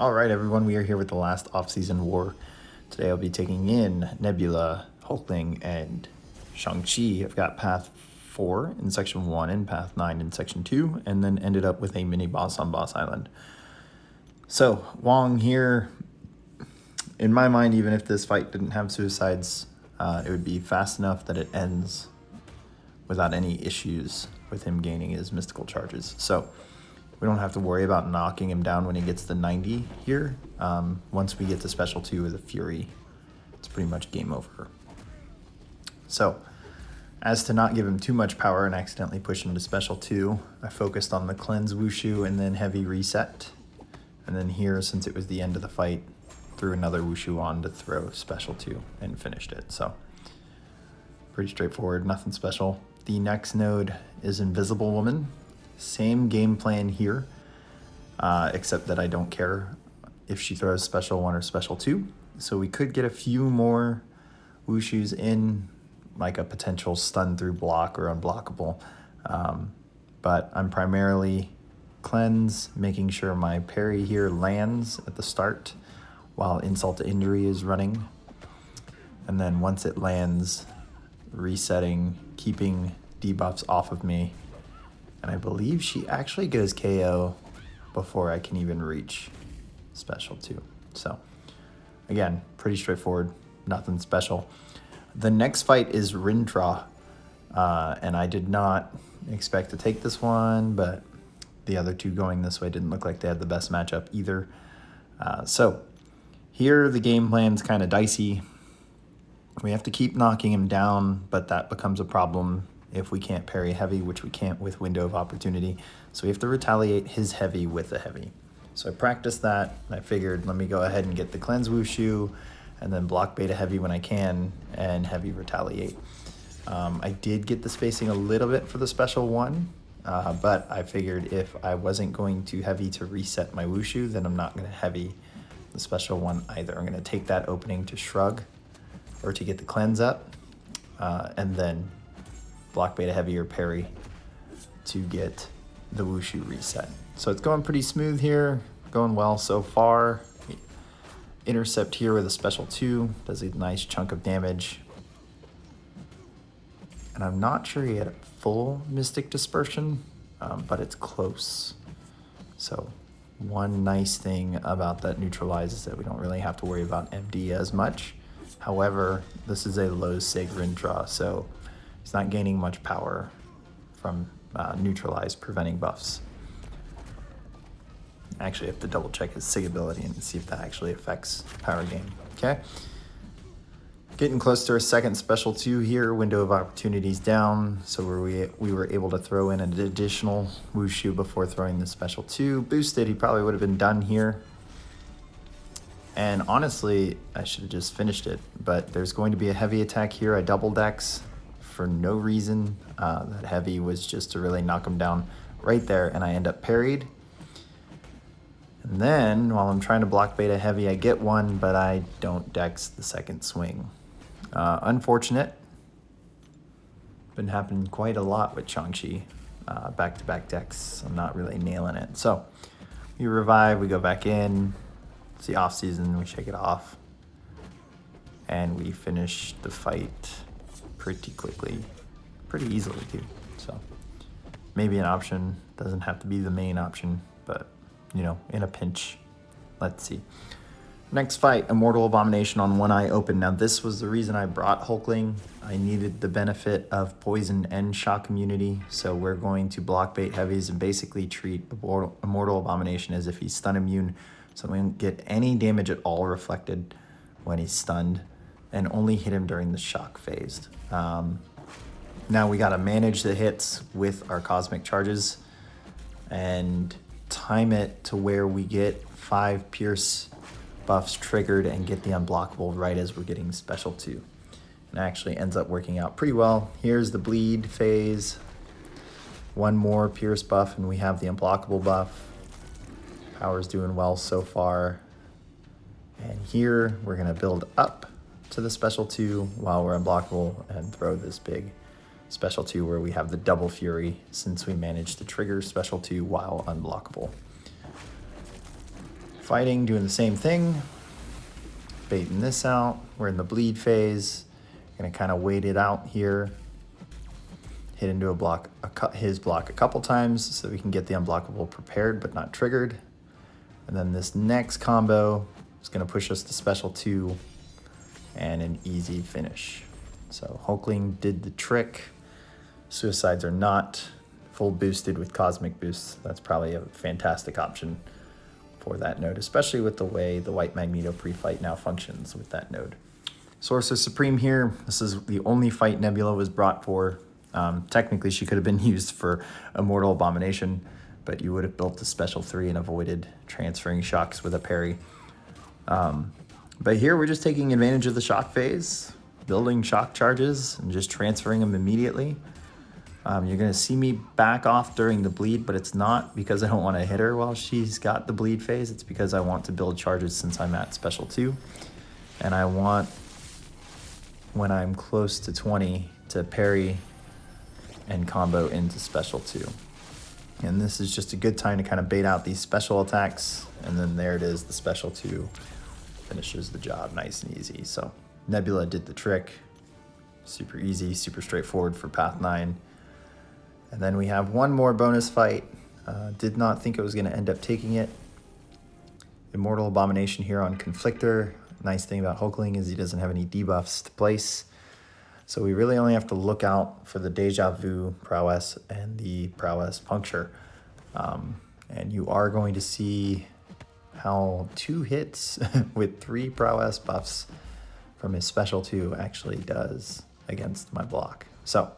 All right, everyone, we are here with the last off-season war. Today I'll be taking in Nebula, Hulkling, and Shang-Chi. I've got Path 4 in Section 1 and Path 9 in Section 2, and then ended up with a mini-boss on Boss Island. So, Wong here, in my mind, even if this fight didn't have suicides, it would be fast enough that it ends without any issues with him gaining his mystical charges. So, we don't have to worry about knocking him down when he gets to 90 here. Once we get to Special 2 with a Fury, it's pretty much game over. So, as to not give him too much power and accidentally push him to Special 2, I focused on the Cleanse Wushu and then Heavy Reset. And then here, since it was the end of the fight, threw another Wushu on to throw Special 2 and finished it. So, pretty straightforward, nothing special. The next node is Invisible Woman. Same game plan here, except that I don't care if she throws Special 1 or Special 2. So we could get a few more Wushus in, like a potential stun through block or unblockable. But I'm primarily Cleanse, making sure my parry here lands at the start while Insult to Injury is running. And then once it lands, resetting, keeping debuffs off of me. And I believe she actually goes KO before I can even reach Special 2. So, again, pretty straightforward, nothing special. The next fight is Rintrah, and I did not expect to take this one, but the other two going this way didn't look like they had the best matchup either. So, here the game plan's kind of dicey. We have to keep knocking him down, but that becomes a problem if we can't parry heavy, which we can't with Window of Opportunity. So we have to retaliate his heavy with a heavy. So I practiced that, and I figured let me go ahead and get the Cleanse Wushu, and then block beta heavy when I can, and heavy retaliate. I did get the spacing a little bit for the Special 1, but I figured if I wasn't going to heavy to reset my Wushu, then I'm not going to heavy the Special 1 either. I'm going to take that opening to shrug, or to get the cleanse up, and then block beta heavy or parry to get the Wushu reset. So it's going pretty smooth here, going well so far. Intercept here with a Special 2, does a nice chunk of damage. And I'm not sure he had a full Mystic Dispersion, but it's close. So one nice thing about that neutralize is that we don't really have to worry about MD as much. However, this is a low sig Rintrah, so he's not gaining much power from neutralize preventing buffs. Actually, I have to double check his sig ability and see if that actually affects power gain. Okay. Getting close to our second Special 2 here, Window of Opportunities down, so we were able to throw in an additional Wushu before throwing the Special 2. Boosted, he probably would have been done here. And honestly, I should have just finished it, but there's going to be a heavy attack here. I double dex for no reason. That heavy was just to really knock him down right there, and I end up parried. And then, while I'm trying to block beta heavy, I get one, but I don't dex the second swing. Unfortunate. Been happening quite a lot with Shang-Chi. Back-to-back dex, I'm not really nailing it. So, we revive, we go back in. It's the off-season, we shake it off. And we finish the fight pretty quickly, pretty easily too. So maybe an option, doesn't have to be the main option, but you know, in a pinch. Let's see. Next fight, Immortal Abomination on one eye open. Now this was the reason I brought Hulkling. I needed the benefit of poison and shock immunity, so we're going to block bait heavies and basically treat Immortal Abomination as if he's stun immune, so we don't get any damage at all reflected when he's stunned, and only hit him during the shock phase. Now we gotta manage the hits with our cosmic charges and time it to where we get 5 pierce buffs triggered and get the unblockable right as we're getting Special 2. And it actually ends up working out pretty well. Here's the bleed phase. One more pierce buff and we have the unblockable buff. Power's doing well so far. And here we're gonna build up to the Special 2 while we're unblockable and throw this big Special 2 where we have the double Fury since we managed to trigger Special 2 while unblockable. Fighting, doing the same thing. Baiting this out. We're in the bleed phase. Gonna kind of wait it out here. Hit into a block, his block a couple times so we can get the unblockable prepared but not triggered. And then this next combo is gonna push us to special 2 and an easy finish. So Hulkling did the trick. Suicides are not full boosted with cosmic boosts. That's probably a fantastic option for that node, especially with the way the white Magneto pre-fight now functions with that node. Sorcerer Supreme here. This is the only fight Nebula was brought for. Technically, she could have been used for Immortal Abomination, but you would have built the special 3 and avoided transferring shocks with a parry. But here we're just taking advantage of the shock phase, building shock charges, and just transferring them immediately. You're gonna see me back off during the bleed, but it's not because I don't want to hit her while she's got the bleed phase. It's because I want to build charges since I'm at special 2. And I want, when I'm close to 20, to parry and combo into special 2. And this is just a good time to kind of bait out these special attacks. And then there it is, the special 2 finishes the job nice and easy. So Nebula did the trick. Super easy, super straightforward for path 9. And then we have one more bonus fight. Did not think it was going to end up taking it. Immortal Abomination here on Conflictor. Nice thing about Hulkling is he doesn't have any debuffs to place. So we really only have to look out for the Deja Vu prowess and the prowess puncture. And you are going to see how 2 hits with 3 prowess buffs from his special 2 actually does against my block. So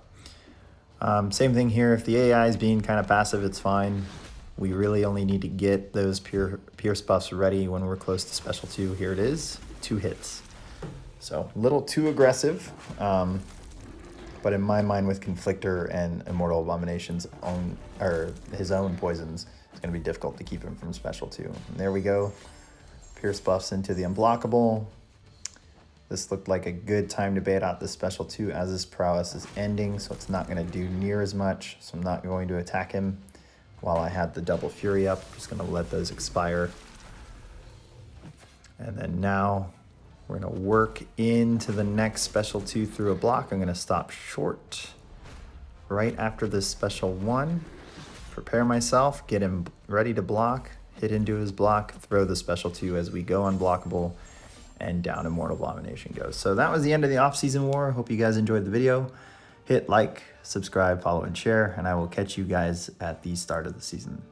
same thing here. If the AI is being kind of passive, it's fine. We really only need to get those pierce buffs ready when we're close to special 2. Here it is, 2 hits. So a little too aggressive, but in my mind with Conflictor and Immortal Abomination's own, or his own poisons, it's going to be difficult to keep him from special 2. And there we go. Pierce buffs into the unblockable. This looked like a good time to bait out the special 2 as his prowess is ending, so it's not going to do near as much. So I'm not going to attack him while I had the double fury up. I'm just going to let those expire. And then now we're going to work into the next special 2 through a block. I'm going to stop short right after this special 1. Prepare myself, get him ready to block, hit into his block, throw the special 2 as we go unblockable, and down Immortal Abomination goes. So that was the end of the off-season war. Hope you guys enjoyed the video. Hit like, subscribe, follow, and share, and I will catch you guys at the start of the season.